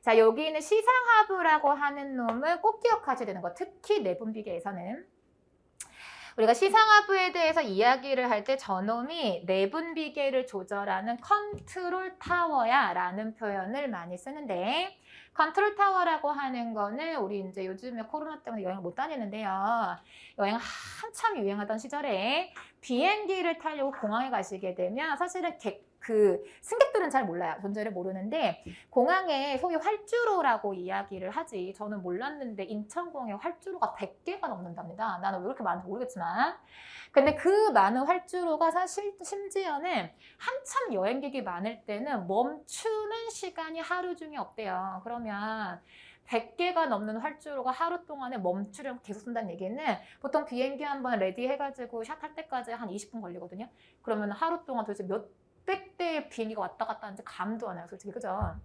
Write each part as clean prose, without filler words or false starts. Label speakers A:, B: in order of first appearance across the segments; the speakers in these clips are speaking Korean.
A: 자, 여기 있는 시상하부라고 하는 놈을 꼭 기억하셔야 되는 거. 특히 내분비계에서는. 우리가 시상하부에 대해서 이야기를 할 때 저놈이 내분비계를 조절하는 컨트롤 타워야 라는 표현을 많이 쓰는데, 컨트롤 타워라고 하는 거는 우리 이제 요즘에 코로나 때문에 여행을 못 다니는데요. 여행 한참 유행하던 시절에 비행기를 타려고 공항에 가시게 되면 사실은 그 승객들은 잘 몰라요. 존재를 모르는데 공항에 소위 활주로라고 이야기를 하지. 저는 몰랐는데 인천공항에 활주로가 100개가 넘는답니다. 나는 왜 그렇게 많은지 모르겠지만. 근데 그 많은 활주로가 사실 심지어는 한참 여행객이 많을 때는 멈추는 시간이 하루 중에 없대요. 그러면 100개가 넘는 활주로가 하루 동안에 멈추려면 계속 쓴다는 얘기는 보통 비행기 한번 레디 해가지고 샷 할 때까지 한 20분 걸리거든요. 그러면 하루 동안 도대체 몇백 대의 비행기가 왔다 갔다 하는지 감도 안 와요, 솔직히. 그죠?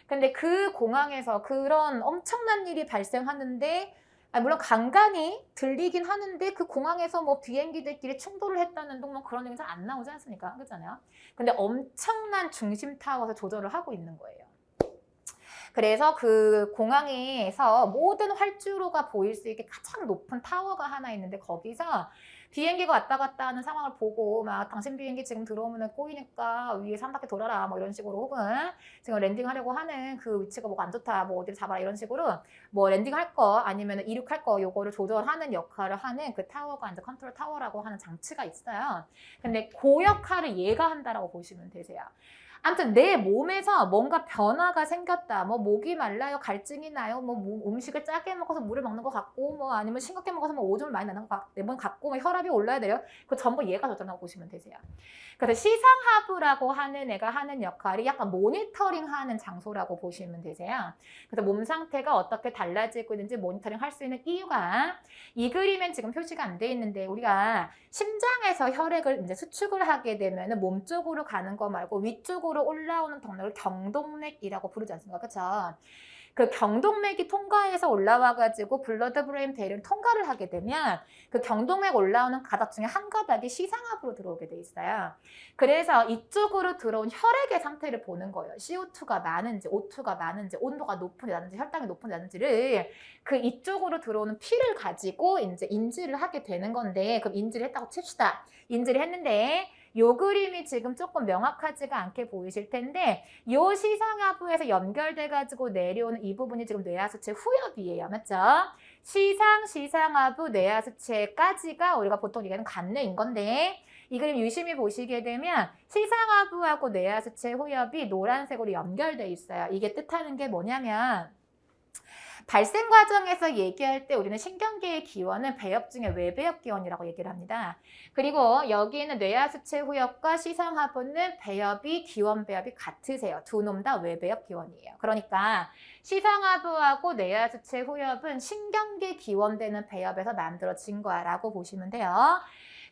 A: 근데 그 공항에서 그런 엄청난 일이 발생하는데, 물론 간간히 들리긴 하는데 그 공항에서 뭐 비행기들끼리 충돌을 했다는 둥 뭐 그런 얘기는 잘 안 나오지 않습니까? 그렇잖아요. 근데 엄청난 중심 타워에서 조절을 하고 있는 거예요. 그래서 그 공항에서 모든 활주로가 보일 수 있게 가장 높은 타워가 하나 있는데 거기서 비행기가 왔다 갔다 하는 상황을 보고 막 당신 비행기 지금 들어오면 꼬이니까 위에서 한 바퀴 돌아라 뭐 이런 식으로, 혹은 지금 랜딩하려고 하는 그 위치가 뭐가 안 좋다 뭐 어디를 잡아라 이런 식으로 뭐 랜딩할 거 아니면 이륙할 거 요거를 조절하는 역할을 하는 그 타워가 이제 컨트롤 타워라고 하는 장치가 있어요. 근데 그 역할을 얘가 한다라고 보시면 되세요. 아무튼 내 몸에서 뭔가 변화가 생겼다. 뭐 목이 말라요, 갈증이 나요, 뭐 음식을 짜게 먹어서 물을 먹는 것 같고, 뭐 아니면 싱겁게 먹어서 뭐 오줌을 많이 나는 것 같고, 뭐 혈압이 올라야 돼요. 그 전부 얘가 조절하고 보시면 되세요. 그래서 시상하부라고 하는 애가 하는 역할이 약간 모니터링하는 장소라고 보시면 되세요. 그래서 몸 상태가 어떻게 달라지고 있는지 모니터링 할 수 있는 이유가, 이 그림엔 지금 표시가 안 돼 있는데 우리가 심장에서 혈액을 이제 수축을 하게 되면 몸 쪽으로 가는 거 말고 위쪽으로 올라오는 동력을 경동맥이라고 부르지 않습니까? 그렇죠? 그 경동맥이 통과해서 올라와가지고 블러드 브레인 베리어를 통과를 하게 되면 그 경동맥 올라오는 가닥 중에 한 가닥이 시상하부로 들어오게 돼 있어요. 그래서 이쪽으로 들어온 혈액의 상태를 보는 거예요. CO2가 많은지, O2가 많은지, 온도가 높은지 낮은지, 혈당이 높은지 낮은지를 그 이쪽으로 들어오는 피를 가지고 이제 인지를 하게 되는 건데, 그럼 인지를 했다고 칩시다. 인지를 했는데 요 그림이 지금 조금 명확하지가 않게 보이실 텐데, 요 시상하부에서 연결돼가지고 내려오는 이 부분이 지금 뇌하수체 후엽이에요. 맞죠? 시상하부, 뇌하수체까지가 우리가 보통 얘기하는 간뇌인 건데, 이 그림 유심히 보시게 되면 시상하부하고 뇌하수체 후엽이 노란색으로 연결돼 있어요. 이게 뜻하는 게 뭐냐면, 발생 과정에서 얘기할 때 우리는 신경계의 기원은 배엽 중에 외배엽 기원이라고 얘기를 합니다. 그리고 여기 있는 뇌하수체 후엽과 시상하부는 배엽이, 기원 배엽이 같으세요. 두 놈 다 외배엽 기원이에요. 그러니까 시상하부하고 뇌하수체 후엽은 신경계 기원되는 배엽에서 만들어진 거라고 보시면 돼요.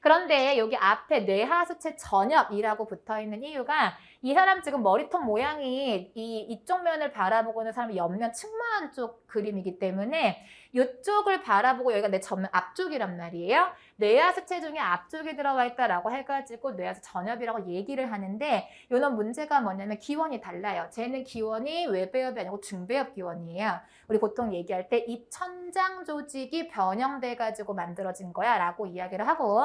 A: 그런데 여기 앞에 뇌하수체 전엽이라고 붙어있는 이유가, 이 사람 지금 머리통 모양이 이쪽 면을 바라보고 있는 사람이 옆면 측면 쪽 그림이기 때문에 이쪽을 바라보고 여기가 내 전면 앞쪽이란 말이에요. 뇌하수체 중에 앞쪽에 들어가 있다라고 해가지고 뇌하수 전엽이라고 얘기를 하는데, 요런 문제가 뭐냐면 기원이 달라요. 쟤는 기원이 외배엽이 아니고 중배엽 기원이에요. 우리 보통 얘기할 때 입천장 조직이 변형돼가지고 만들어진 거야 라고 이야기를 하고,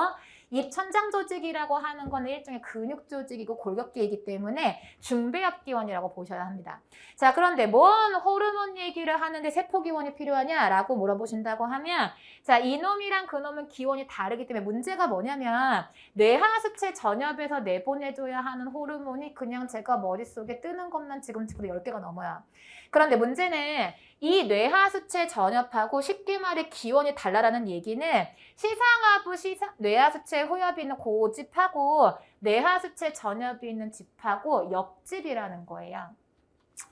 A: 입천장 조직이라고 하는 거는 일종의 근육 조직이고 골격계이기 때문에 중배엽 기원이라고 보셔야 합니다. 자, 그런데 뭔 호르몬 얘기를 하는데 세포 기원이 필요하냐라고 물어보신다고 하면, 자, 이놈이랑 그놈은 기원이 다르기 때문에 문제가 뭐냐면, 뇌하수체 전엽에서 내보내줘야 하는 호르몬이 그냥 제가 머릿속에 뜨는 것만 지금 10개가 넘어요. 그런데 문제는 이 뇌하수체 전엽하고 쉽게 말해 기원이 달라라는 얘기는, 시상하부, 뇌하수체 후엽이 있는 고집하고 뇌하수체 전엽이 있는 집하고 옆집이라는 거예요.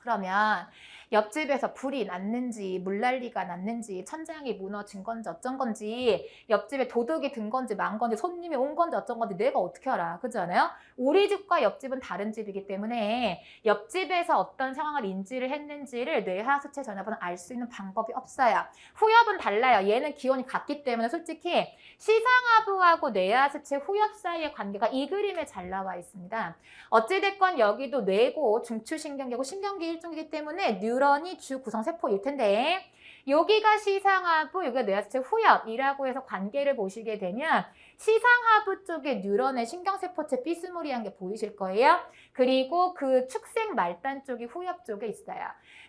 A: 그러면 옆집에서 불이 났는지, 물난리가 났는지, 천장이 무너진 건지 어쩐 건지, 옆집에 도둑이 든 건지 만 건지, 손님이 온 건지 어쩐 건지 내가 어떻게 알아? 그렇지 않아요? 우리 집과 옆집은 다른 집이기 때문에 옆집에서 어떤 상황을 인지를 했는지를 뇌하수체 전엽은 알 수 있는 방법이 없어요. 후엽은 달라요. 얘는 기원이 같기 때문에 솔직히 시상하부하고 뇌하수체 후엽 사이의 관계가 이 그림에 잘 나와 있습니다. 어찌됐건 여기도 뇌고 중추신경계고 신경계 일종이기 때문에 뉴런 뉴런이 주 구성세포일 텐데 여기가 시상하부, 여기가 뇌하수체 후엽이라고 해서 관계를 보시게 되면 시상하부 쪽에 뉴런의 신경세포체 삐스무리한 게 보이실 거예요. 그리고 그 축색 말단 쪽이 후엽 쪽에 있어요.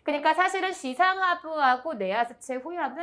A: 그러니까 사실은 시상하부하고 뇌하수체 후엽은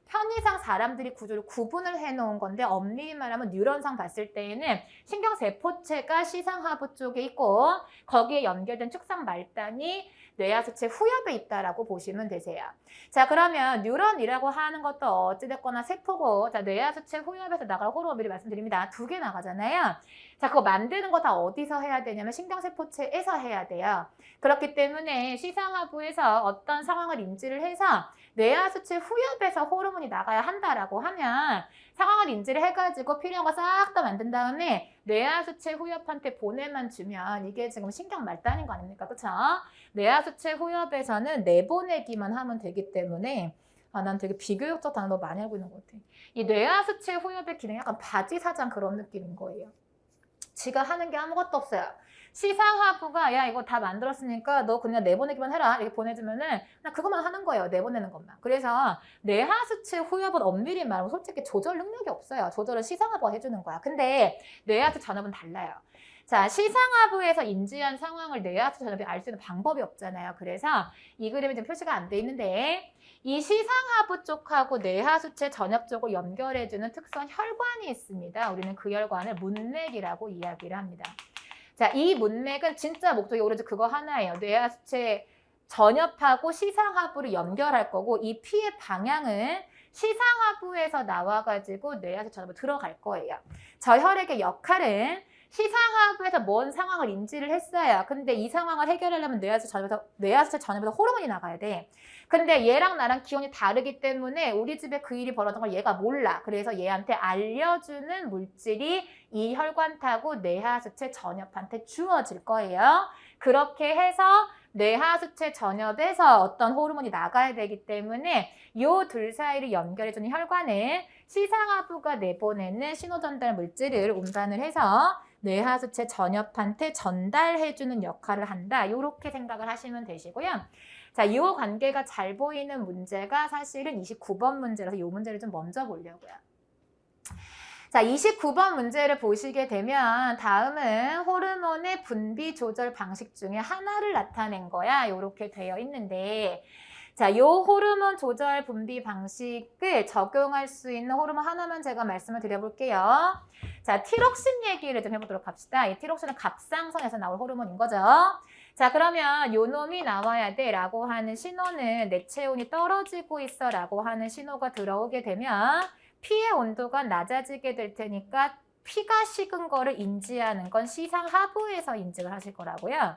A: 편의상 사람들이 구조를 구분을 해놓은 건데 엄밀히 말하면 뉴런상 봤을 때에는 신경세포체가 시상하부 쪽에 있고 거기에 연결된 축상 말단이 뇌하수체 후엽에 있다라고 보시면 되세요. 자, 그러면 뉴런이라고 하는 것도 어찌됐거나 세포고, 자, 뇌하수체 후엽에서 나갈 호르몬 미리 말씀드립니다. 2개 나가잖아요. 자, 그거 만드는 거 다 어디서 해야 되냐면 신경세포체에서 해야 돼요. 그렇기 때문에 시상하부에서 어떤 상황을 인지를 해서 뇌하수체 후엽에서 호르몬이 나가야 한다라고 하면 상황을 인지를 해가지고 필요한 거 싹 다 만든 다음에 뇌하수체 후엽한테 보내만 주면 이게 지금 신경 말단인 거 아닙니까? 그쵸? 뇌하수체 후엽에서는 내보내기만 하면 되기 때문에 난 되게 비교육적 단어 너무 많이 알고 있는 것 같아. 이 뇌하수체 후엽의 기능이 약간 바지 사장 그런 느낌인 거예요. 지가 하는 게 아무것도 없어요. 시상하부가 야 이거 다 만들었으니까 너 그냥 내보내기만 해라 이렇게 보내주면은 그냥 그것만 하는 거예요. 내보내는 것만. 그래서 뇌하수체 후엽은 엄밀히 말하면 솔직히 조절 능력이 없어요. 조절은 시상하부가 해주는 거야. 근데 뇌하수 전엽은 달라요. 자, 시상하부에서 인지한 상황을 뇌하수 전엽이 알 수 있는 방법이 없잖아요. 그래서 이 그림이 지금 표시가 안 돼 있는데 이 시상하부 쪽하고 뇌하수체 전엽 쪽을 연결해주는 특수한 혈관이 있습니다. 우리는 그 혈관을 문맥이라고 이야기를 합니다. 자, 이 문맥은 진짜 목적이 오로지 그거 하나예요. 뇌하수체 전엽하고 시상하부를 연결할 거고 이 피의 방향은 시상하부에서 나와가지고 뇌하수체 전엽으로 들어갈 거예요. 저 혈액의 역할은 시상하부에서 뭔 상황을 인지를 했어요. 근데 이 상황을 해결하려면 뇌하수체 전엽에서 호르몬이 나가야 돼. 근데 얘랑 나랑 기온이 다르기 때문에 우리 집에 그 일이 벌어진 걸 얘가 몰라. 그래서 얘한테 알려주는 물질이 이 혈관 타고 뇌하수체 전엽한테 주어질 거예요. 그렇게 해서 뇌하수체 전엽에서 어떤 호르몬이 나가야 되기 때문에 요 둘 사이를 연결해주는 혈관은 시상하부가 내보내는 신호전달 물질을 운반을 해서 뇌하수체 전엽한테 전달해주는 역할을 한다. 이렇게 생각을 하시면 되시고요. 자, 이 관계가 잘 보이는 문제가 사실은 29번 문제라서 이 문제를 좀 먼저 보려고요. 자, 29번 문제를 보시게 되면 다음은 호르몬의 분비 조절 방식 중에 하나를 나타낸 거야. 이렇게 되어 있는데 자, 요 호르몬 조절 분비 방식을 적용할 수 있는 호르몬 하나만 제가 말씀을 드려볼게요. 자, 티록신 얘기를 좀 해보도록 합시다. 이 티록신은 갑상선에서 나올 호르몬인 거죠. 자, 그러면 요 놈이 나와야 돼 라고 하는 신호는 내 체온이 떨어지고 있어 라고 하는 신호가 들어오게 되면 피의 온도가 낮아지게 될 테니까 피가 식은 거를 인지하는 건 시상하부에서 인증을 하실 거라고요.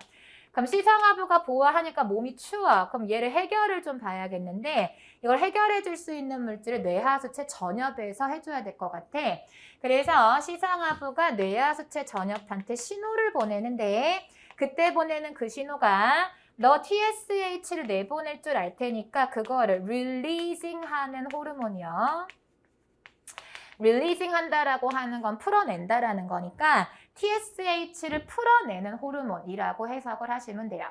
A: 그럼 시상하부가 보아하니까 몸이 추워. 그럼 얘를 해결을 좀 봐야겠는데 이걸 해결해 줄 수 있는 물질을 뇌하수체 전엽에서 해줘야 될 것 같아. 그래서 시상하부가 뇌하수체 전엽한테 신호를 보내는데 그때 보내는 그 신호가 너 TSH를 내보낼 줄 알 테니까 그거를 releasing 하는 호르몬이요. releasing 한다라고 하는 건 풀어낸다라는 거니까 TSH를 풀어내는 호르몬이라고 해석을 하시면 돼요.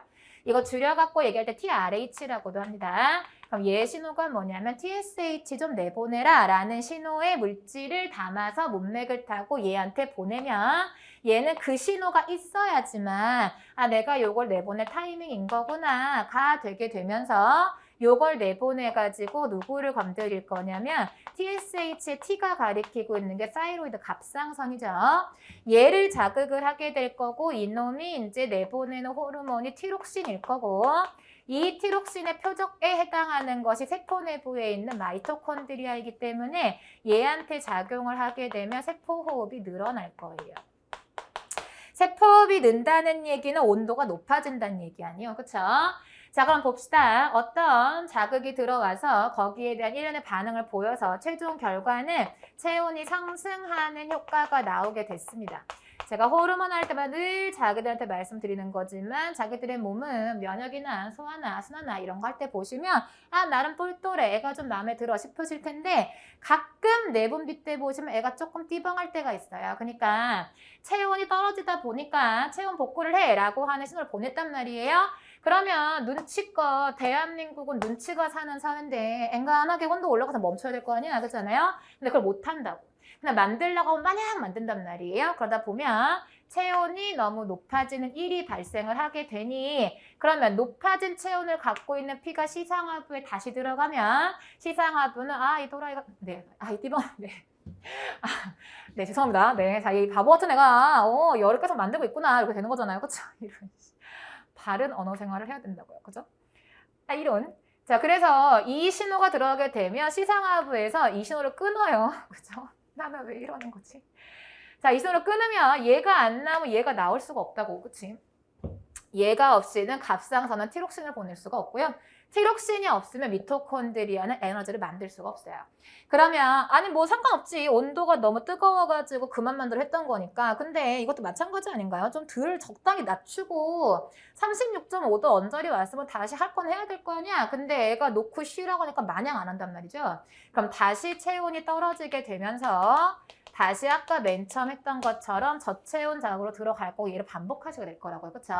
A: 이거 줄여갖고 얘기할 때 TRH라고도 합니다. 그럼 얘 신호가 뭐냐면 TSH 좀 내보내라 라는 신호의 물질을 담아서 문맥을 타고 얘한테 보내면 얘는 그 신호가 있어야지만 내가 요걸 내보낼 타이밍인 거구나 가 되게 되면서 요걸 내보내가지고 누구를 건드릴 거냐면 TSH의 T가 가리키고 있는 게 사이로이드 갑상선이죠. 얘를 자극을 하게 될 거고 이놈이 이제 내보내는 호르몬이 티록신일 거고 이 티록신의 표적에 해당하는 것이 세포 내부에 있는 마이토콘드리아이기 때문에 얘한테 작용을 하게 되면 세포 호흡이 늘어날 거예요. 세포 호흡이 는다는 얘기는 온도가 높아진다는 얘기 아니에요. 그렇죠? 자, 그럼 봅시다. 어떤 자극이 들어와서 거기에 대한 일련의 반응을 보여서 최종 결과는 체온이 상승하는 효과가 나오게 됐습니다. 제가 호르몬 할 때마다 늘 자기들한테 말씀드리는 거지만 자기들의 몸은 면역이나 소화나 순화나 이런 거 할 때 보시면 나름 똘똘해. 애가 좀 마음에 들어 싶으실 텐데 가끔 내분비 때 보시면 애가 조금 띠벙할 때가 있어요. 그러니까 체온이 떨어지다 보니까 체온 복구를 해 라고 하는 신호를 보냈단 말이에요. 그러면 눈치껏 대한민국은 눈치가 사는 사회인데 앵간하게 온도 올라가서 멈춰야 될 거 아니야, 그렇잖아요? 근데 그걸 못 한다고. 그냥 만들려고 하면 마냥 만든단 말이에요. 그러다 보면 체온이 너무 높아지는 일이 발생을 하게 되니 그러면 높아진 체온을 갖고 있는 피가 시상하부에 다시 들어가면 시상하부는 이 도라이가 이 띠번 네 죄송합니다. 네, 자, 이 바보 같은 애가 열을 계속 만들고 있구나 이렇게 되는 거잖아요, 그렇죠? 이런 바른 언어 생활을 해야 된다고요, 그죠? 이런. 자, 그래서 이 신호가 들어가게 되면 시상하부에서 이 신호를 끊어요, 그죠? 나는 왜 이러는 거지? 자, 이 신호를 끊으면 얘가 안 나오면 얘가 나올 수가 없다고, 그치? 얘가 없이는 갑상선은 티록신을 보낼 수가 없고요. 티록신이 없으면 미토콘드리아는 에너지를 만들 수가 없어요. 그러면 아니 뭐 상관없지. 온도가 너무 뜨거워가지고 그만 만들어 했던 거니까. 근데 이것도 마찬가지 아닌가요? 좀 덜 적당히 낮추고 36.5도 언저리 왔으면 다시 할 건 해야 될 거 아니야. 근데 애가 놓고 쉬라고 하니까 마냥 안 한단 말이죠. 그럼 다시 체온이 떨어지게 되면서 다시 아까 맨 처음 했던 것처럼 저체온 작으로 들어갈 거고 얘를 반복하시게 될 거라고요. 그렇죠?